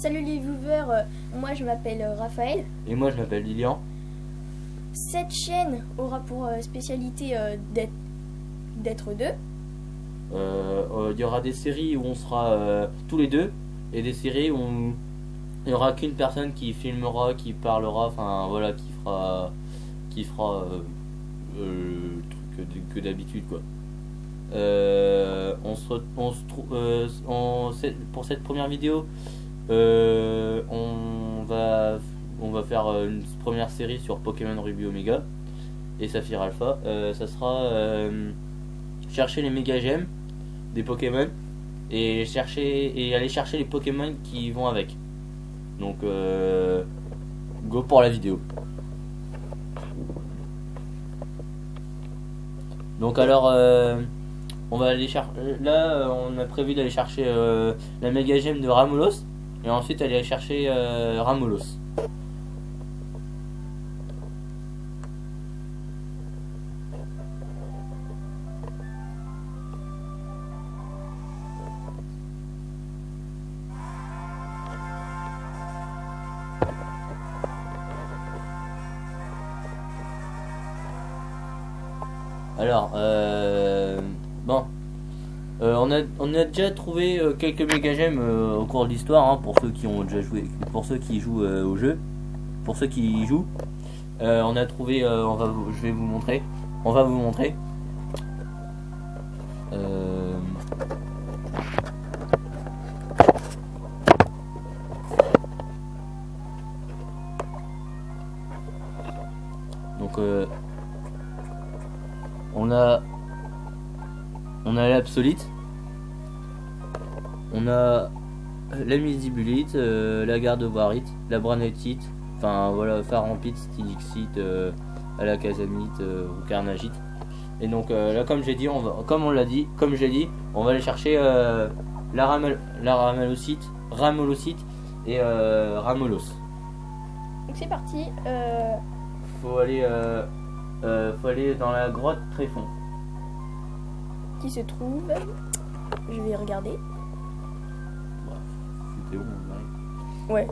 Salut les viewers, moi je m'appelle Raphaël. Et moi je m'appelle Lilian. Cette chaîne aura pour spécialité d'être deux. Il y aura des séries où on sera tous les deux et des séries où il n'y aura qu'une personne qui filmera, qui parlera, enfin voilà, qui fera le truc que d'habitude quoi. Pour cette première vidéo, on va faire une première série sur Pokémon Ruby Omega et Saphir Alpha. Ça sera chercher les méga gemmes des Pokémon et aller chercher les Pokémon qui vont avec. Donc go pour la vidéo. Donc alors on va aller chercher. Là on a prévu d'aller chercher la méga gemme de Ramolos et ensuite aller chercher Ramolos. Alors, bon, on a déjà trouvé quelques méga gemmes au cours de l'histoire, hein, pour ceux qui ont déjà joué, pour ceux qui jouent au jeu, pour ceux qui y jouent. On a trouvé, je vais vous montrer, on va vous montrer. Donc on a l'Absolite, on a la Misibulite, la Gardevoirite, la Branetite, enfin voilà, Farampite, Stylixite, Alakazamite, ou Carnagite. Et donc là, comme j'ai dit, comme j'ai dit, on va aller chercher la Ramolocite et Ramolos. Donc c'est parti. Faut aller dans la grotte Tréfond. Qui se trouve, je vais regarder. C'était où on arrive. Ouais.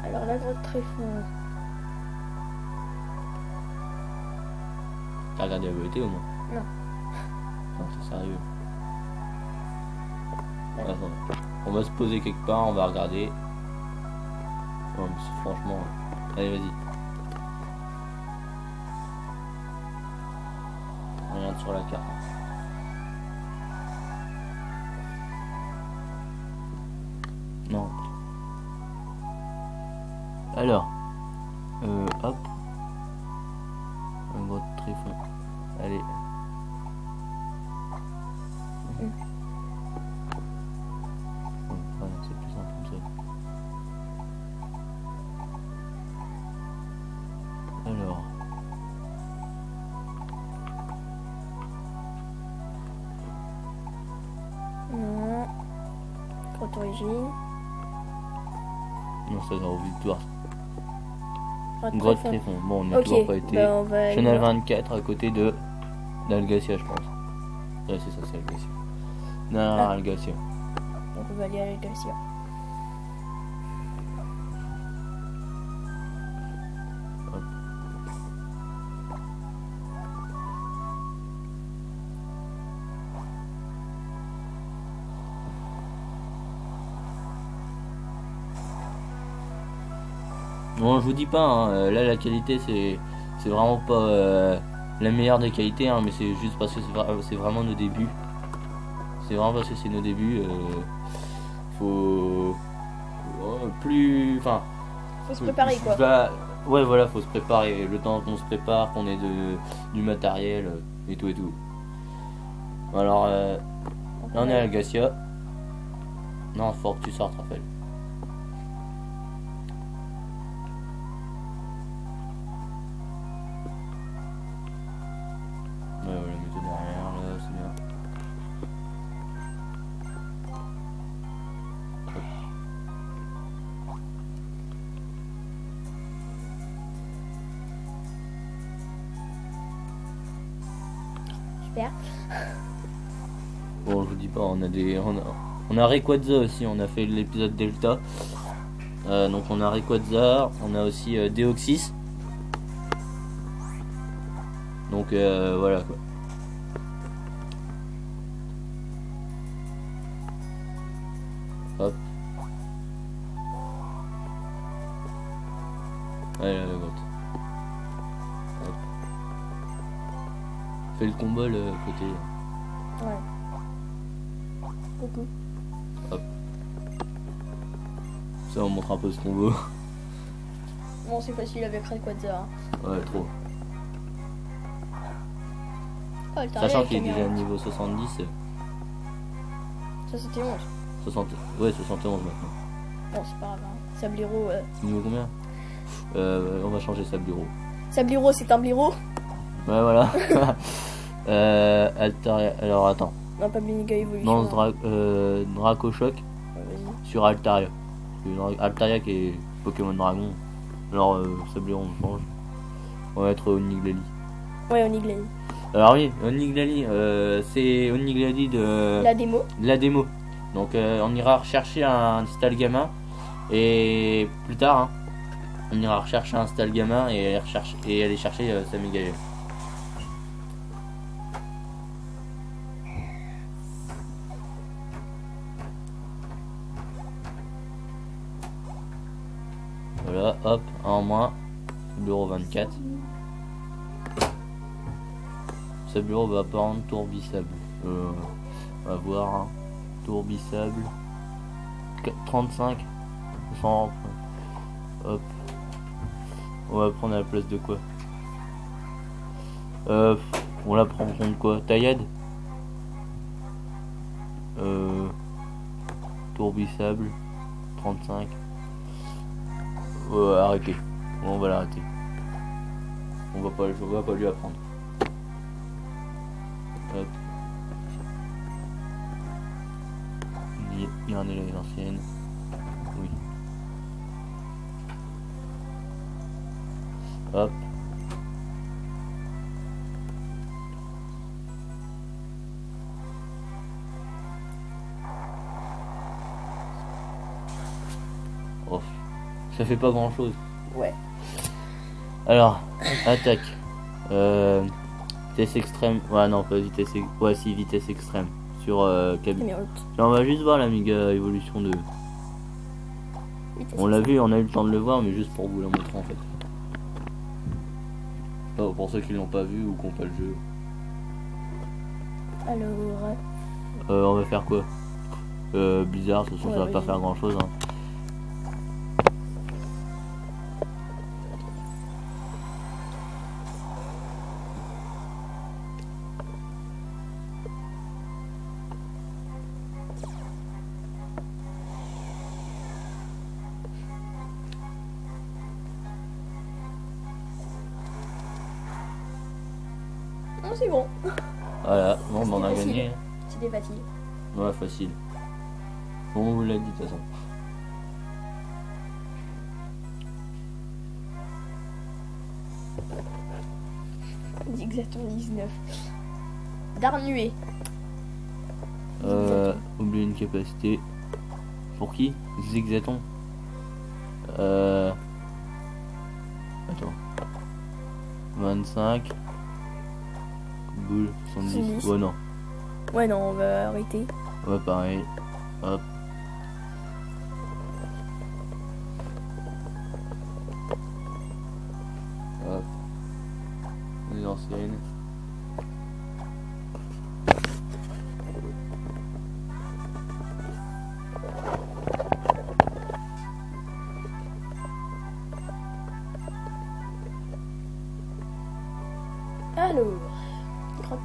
Alors la grotte Tréfond. T'as regardé la vérité au moins? Non. Non, c'est sérieux. Ouais. Attends, on va se poser quelque part, on va regarder. Non, mais franchement, allez vas-y. On regarde sur la carte. Non. Alors, hop, un gros Tréfond. Allez. Voilà, c'est plus simple comme ça. Alors. Non. Grotte origine. Non, ça c'est en victoire. Grotte Grotte Tréfond. Tréfond. Bon, on n'a Ok, toujours pas été. bah, on va y Channel voir. 24 à côté d'Algacia, je pense. Ouais, c'est ça, c'est Algacia. Non, Ah. Algacia. Donc on va aller à l'Algacia. Hop. Bon, je vous dis pas, hein, là la qualité c'est vraiment pas la meilleure des qualités, hein, mais c'est juste parce que c'est vraiment nos débuts. C'est vraiment parce que c'est nos débuts. Faut Faut se préparer quoi. Ouais, voilà, faut se préparer. Le temps qu'on se prépare, qu'on ait du matériel et tout et tout. Alors là on est à Algacia. Non, faut que tu sortes, Raphaël. Ouais, voilà, mets-toi derrière, là, c'est bien. j'espère. Bon, je vous dis pas, on a Rayquaza aussi, on a fait l'épisode Delta. Donc on a Rayquaza, on a aussi Deoxys. Donc voilà quoi. Hop. Allez, la grotte. Hop. Fais le combat le côté. Ouais. Beaucoup. Hop. Ça on montre un peu ce qu'on veut. Bon, c'est facile avec Rayquaza. Hein. Ouais, trop. Oh, le Sachant qu'il est déjà niveau 70. 71. 60... Ouais, 71 maintenant. Bon, c'est pas grave. Hein. Sabliro. Niveau combien? On va changer Sabliro. Sabliro, c'est un blaireau. Ouais, voilà. Altaria. Alors attends. Non, pas Méga Evolution. Non, Draco Choc Vas-y. sur Altaria. Altaria qui est Pokémon Dragon. Alors Sabliro on change. On va être Oniglali. Ouais, Oniglali. Alors oui, Oniglali, c'est Oniglali de La démo. Donc on ira rechercher un Stalgamin et plus tard hein, on ira rechercher un Stalgamin et aller chercher Samigael. Voilà, hop, un en moins. Bureau 24. Ce bureau va prendre Tourbissable. On va voir. Hein. Tourbissable. 35. 100. Hop. On va prendre à la place de quoi? On la prend contre quoi? Taillade. Tourbissable. 35. Arrêtez. On va l'arrêter. On va pas lui apprendre. Hop. Regardez les anciennes. Oui. Hop. Oh. Ça fait pas grand chose. Ouais. Alors, attaque. Vitesse extrême. Ouais, non, pas vitesse. Ouais, si, vitesse extrême. Sur Kaby. Là, on va juste voir la méga évolution de. On l'a vu, on a eu le temps de le voir, mais juste pour vous la montrer en fait. Oh, pour ceux qui l'ont pas vu ou qui n'ont pas le jeu. Alors. On va faire quoi? Blizzard, de toute façon, ça va pas faire grand chose. Hein. Non, c'est bon. Voilà, bon, on a gagné. C'était facile. Ouais, facile. Bon, on vous l'a dit de toute façon. Zigzaton 19. Darnué. Oublier une capacité. Pour qui? Zigzaton. Attends. 25. Boule, 70. Ouais, non. Ouais, non, on va arrêter. Ouais, pareil. Hop. Hop. Les anciennes. Alors.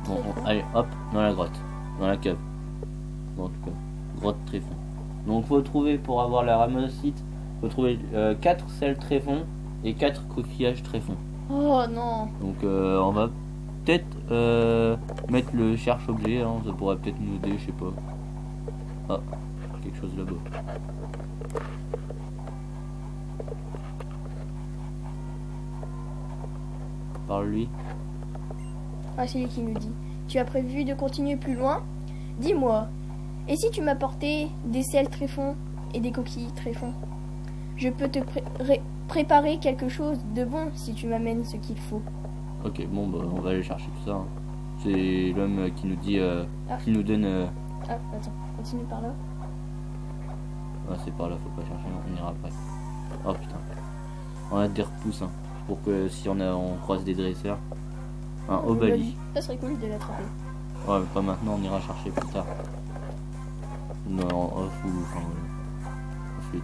Bon, allez, hop, dans la grotte. Dans la cave. Bon, en tout cas, grotte tréfond. Donc, faut trouver, pour avoir la ramocyte, faut trouver 4 sels tréfond et 4 coquillages tréfond. Oh non. Donc, on va peut-être mettre le cherche-objet, hein, ça pourrait peut-être nous aider, je sais pas. Ah, quelque chose là-bas. Parle-lui. Ah, c'est lui qui nous dit. tu as prévu de continuer plus loin? Dis-moi, et si tu m'apportais des sels tréfonds et des coquilles tréfonds? Je peux te préparer quelque chose de bon si tu m'amènes ce qu'il faut. Ok, bon, bah, on va aller chercher tout ça. Hein. C'est l'homme qui nous dit, qui nous donne. Ah, attends, continue par là. Ah, c'est par là, faut pas chercher, on ira après. Oh putain. On a des repousses, hein, pour que si on croise des dresseurs. Un Obali. Ça serait cool de l'attraper. Ouais, mais pas maintenant, on ira chercher plus tard. Non, en off ou enfin, ensuite.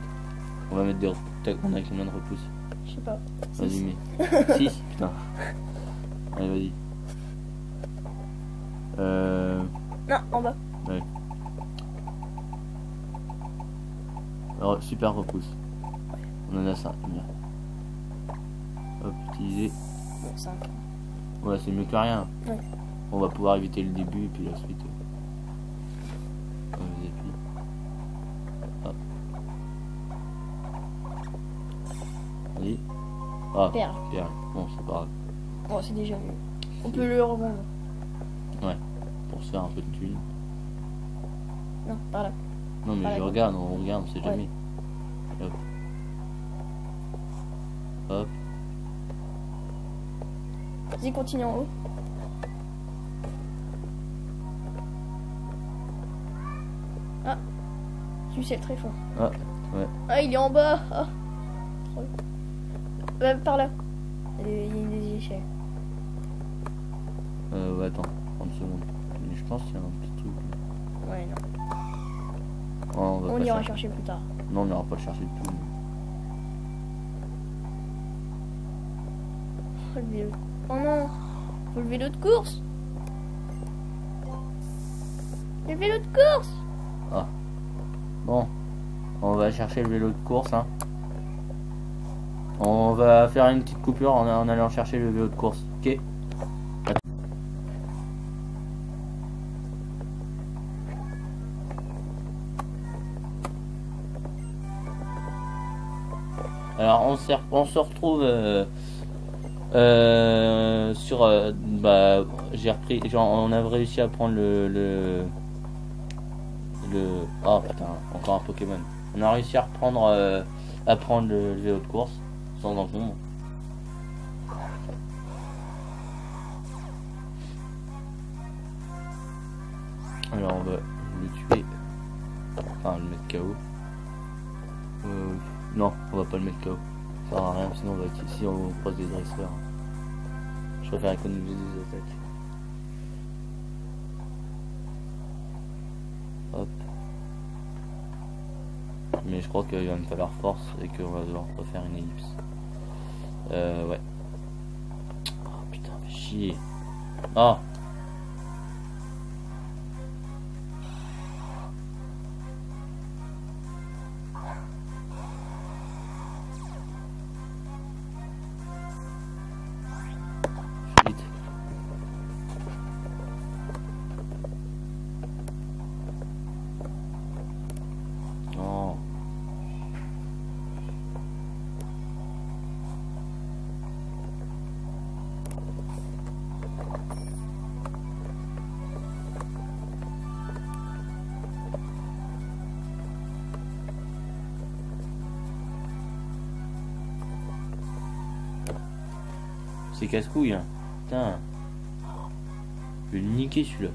On va mettre des repousses. On a combien de repousses? Je sais pas. Vas-y, mais. 6, putain. Allez, vas-y. Non, en bas. Ouais. Alors, super repousse. On en a 5. Bien. Hop, utiliser. Bon, 5. Ouais, c'est mieux que rien. Ouais. On va pouvoir éviter le début et puis la suite. Et puis. Hop. Vas-y. Ah, Perle. perle. Bon, c'est pas grave. Bon, c'est déjà mieux. On peut le revendre. Ouais, pour se faire un peu de thunes. Non, par là. Non, mais Par je là. regarde, on regarde, on sait Ouais. jamais. Hop. Hop. Vas-y, continue en haut. Ah, tu sais le tréfonds. Ah, ouais. Ah, il est en bas. Ah. Trop. Par là. Il y a des échelles. Ouais, attends, 30 secondes. Mais je pense qu'il y a un petit truc. Ouais, non. Oh, on va On pas ira chercher. chercher plus tard. Non, on n'ira pas le chercher du tout. Oh, le vélo. Oh non. Faut le vélo de course. Le vélo de course. Ah. Bon, on va chercher le vélo de course. Hein. On va faire une petite coupure en allant chercher le vélo de course. Ok. Alors on se retrouve sur bah j'ai repris genre on a réussi à prendre le oh putain encore un Pokémon. On a réussi à reprendre à prendre le vélo de course sans encombre. Alors on va le tuer, enfin le mettre KO. Non, on va pas le mettre KO. Ça sert à rien, sinon on va si on croise des dresseurs. Je préfère économiser des attaques. Hop. Mais je crois qu'il va me falloir force et qu'on va devoir refaire une ellipse. Ouais. Oh putain, fais chier. Oh. Vite. Oh. C'est casse-couille, hein. Putain. Je vais le niquer celui-là.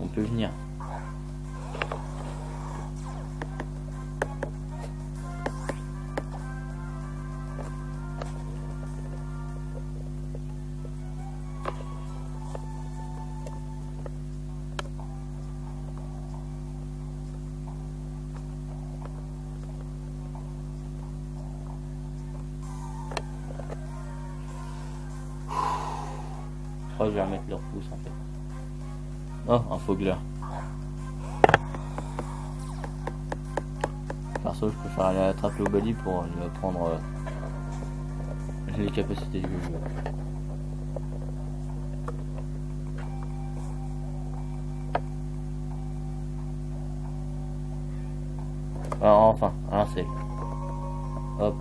On peut venir. Je crois que je vais remettre leur pouce en fait. Oh, un fogler. Perso, je préfère aller attraper au Bali pour lui apprendre les capacités du jeu. Ah, enfin, un sel. Hop.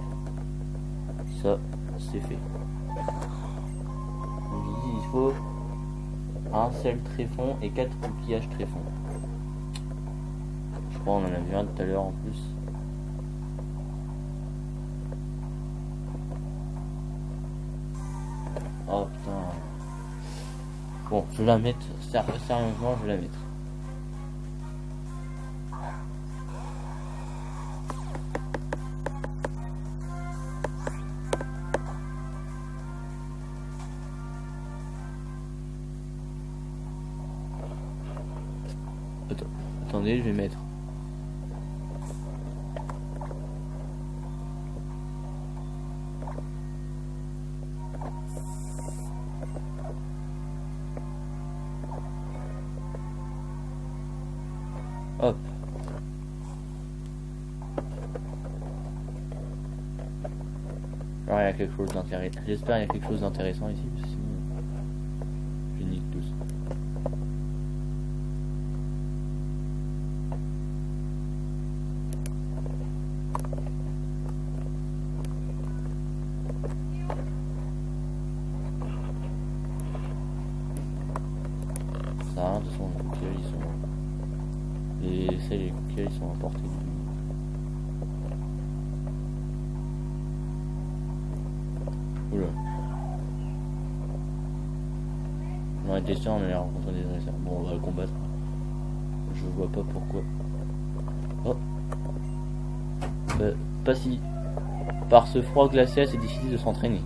Ça, c'est fait. Il faut un sel tréfond et 4 coquillages tréfond. Je crois on en a vu un tout à l'heure en plus. Oh putain. Bon, je vais la mettre, sérieusement, je vais la mettre. Attendez, je vais mettre. Hop. Alors il y a quelque chose d'intéressant. J'espère qu'il y a quelque chose d'intéressant ici, parce que sinon je nique tous. Ça, de toute façon, les coquillages ils sont. Les coquillages ils sont emportés. Oula. On a été sûr, on allait rencontrer des agresseurs. Bon, on va le combattre. Je vois pas pourquoi. Oh. Pas si. Par ce froid glacial, c'est difficile de s'entraîner.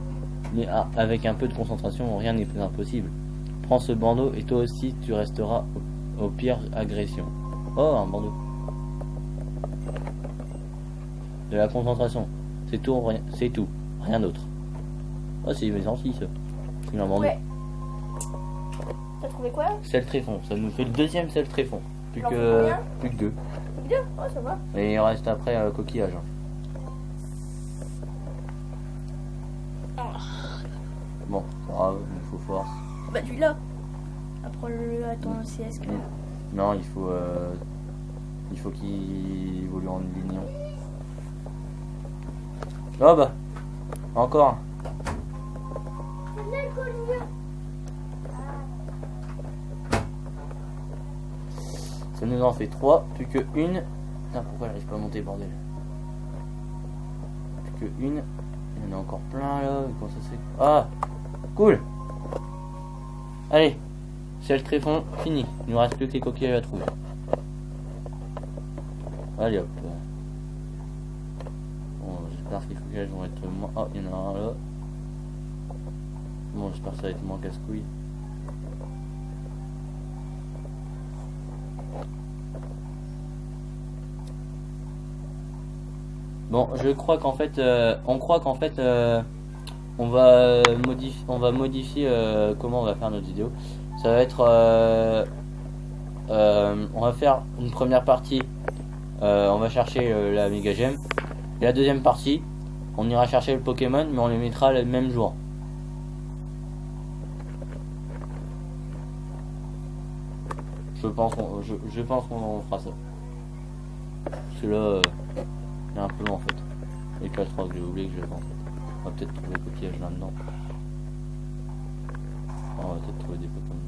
Mais avec un peu de concentration, rien n'est plus impossible. Prends ce bandeau et toi aussi tu resteras au pire agression. Oh, un bandeau. De la concentration. C'est tout, rien d'autre. Oh, c'est mes amplis, ça. C'est un bandeau. Ouais. T'as trouvé quoi? Sel tréfond. Ça nous fait le deuxième sel tréfond. Plus Alors, que combien? 2. Deux? Oh, ça va. Et il reste après coquillage. Bon, ça va, il faut force. Bah, tu l'as. Apprends-le à ton CS. Non, il faut qu'il évolue en lignon. Oh bah, encore. Ça nous en fait 3, plus que une. Putain, pourquoi j'arrive pas à monter, bordel? Plus que une. Il y en a encore plein là. Comment ça se fait? Ah, cool. Allez, sel tréfond, fini. Il nous reste plus que les coquillages à trouver. Allez hop. Bon, j'espère que les coquillages vont être moins. Oh, il y en a un là. Bon, j'espère que ça va être moins casse-couille. Bon, je crois qu'en fait, on va modifier comment on va faire notre vidéo. Ça va être, on va faire une première partie, on va chercher la méga gemme. Et la deuxième partie, on ira chercher le Pokémon, mais on les mettra le même jour. Je pense qu'on fera ça. Parce que là, il est un peu long en fait. Et puis je crois que j'ai oublié que je l'ai pas en fait. On va peut-être trouver des coquillages là-dedans. On va peut-être trouver des Pokémon.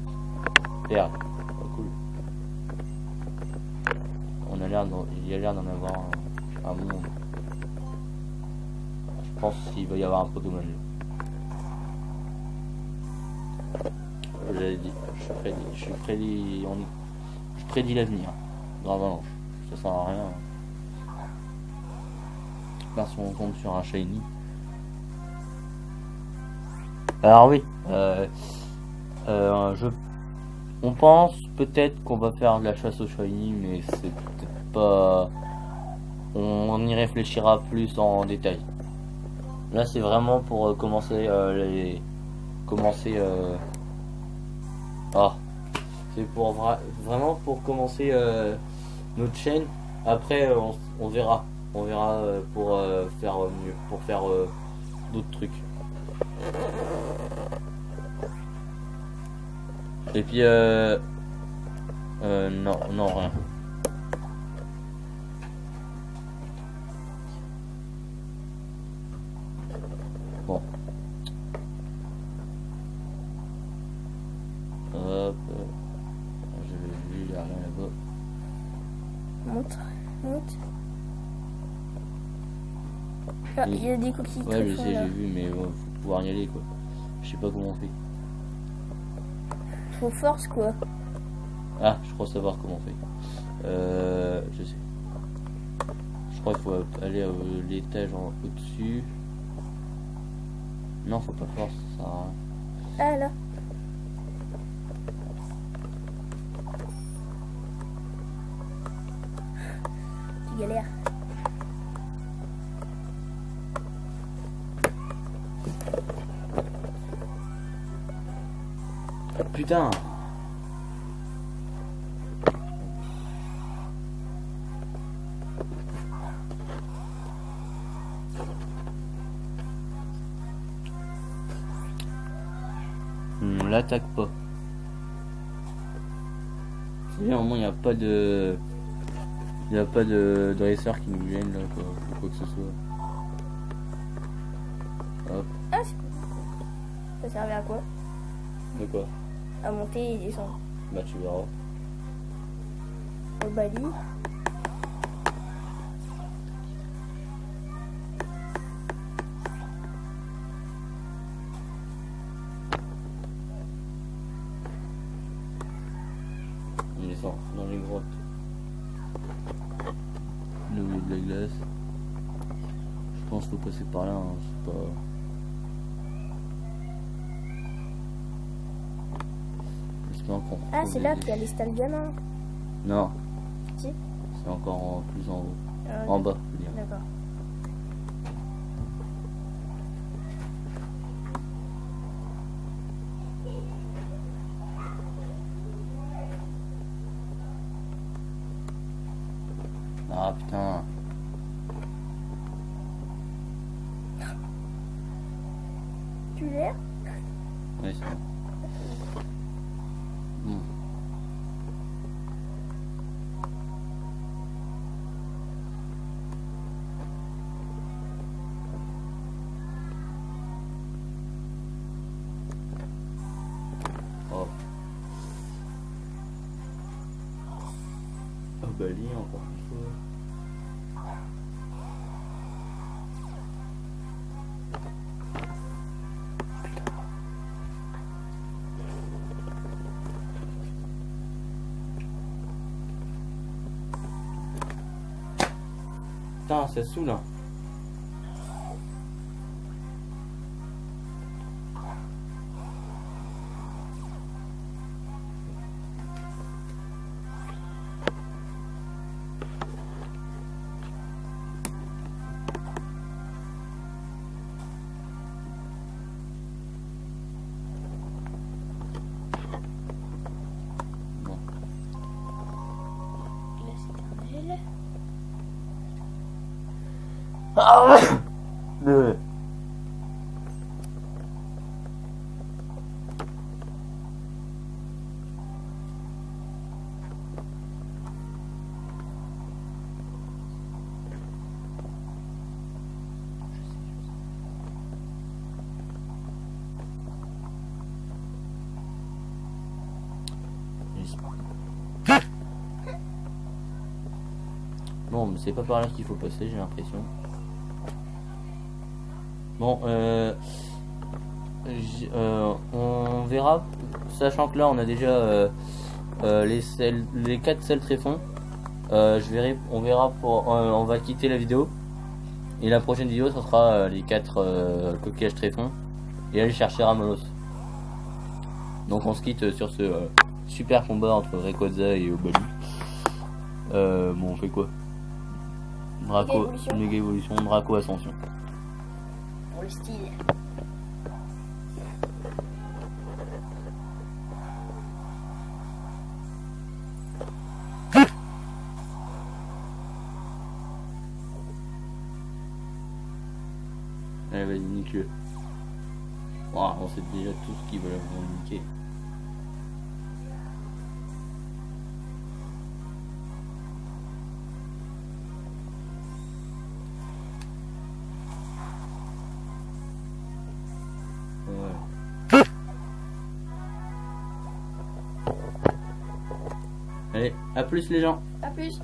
Merde, pas cool. Il y a l'air d'en avoir un bon nombre. Je pense qu'il va y avoir un Pokémon là. J'avais dit, je prédis l'avenir. Vraiment, ça sert à rien. Parce qu'on compte sur un shiny. Alors oui, on pense peut-être qu'on va faire de la chasse au shiny, mais c'est peut-être pas. On y réfléchira plus en détail. Là, c'est vraiment pour commencer c'est pour vraiment pour commencer notre chaîne. Après, on verra. On verra pour faire mieux, pour faire d'autres trucs. Et puis non, rien. Bon. Hop. Ah, il y a des coquilles Ouais, je tréfons, sais, là. j'ai vu, mais bon, faut pouvoir y aller quoi. Je sais pas comment on fait. Faut force, quoi. Ah, je crois savoir comment on fait. Je sais. Je crois qu'il faut aller à l'étage au-dessus. Non, faut pas force, ça sert à rien. Ah, là. Tu galères. Putain! On l'attaque pas. C'est-à-dire au moins il n'y a pas de. Il n'y a pas de dresseur qui nous gêne là quoi, ou quoi que ce soit. Hop, Ah, ça servait à quoi? de quoi? À monter et descendre. Bah tu verras. Au Bali. On descend dans les grottes. Le milieu de la glace. Je pense qu'il faut passer par là, hein, c'est pas. J'espère qu'on Ah, retrouve c'est les là qu'il y a les stalles gamins. Non, Si. c'est encore plus en haut. Ah, En bas, je veux dire. D'accord. Ah putain. Tu l'as? Oui, c'est bon. Bon. Oh. Oh bah lui encore plus fort. Putain, c'est saoule hein. Bon. Glace éternelle. Bon, mais c'est pas par là qu'il faut passer, j'ai l'impression. Bon, on verra, sachant que là on a déjà les 4 sels tréfonds. On verra on va quitter la vidéo. Et la prochaine vidéo, ce sera les 4 coquillages tréfonds. Et aller chercher Ramalos. Donc on se quitte sur ce super combat entre Rayquaza et Obali. Bon, on fait quoi? Draco, méga évolution, Draco ascension. Pour le style. Allez, vas-y, nique-le. Wow, on sait déjà tout ce qu'ils veulent vous niquer. Ouais. Allez, à plus les gens. A plus.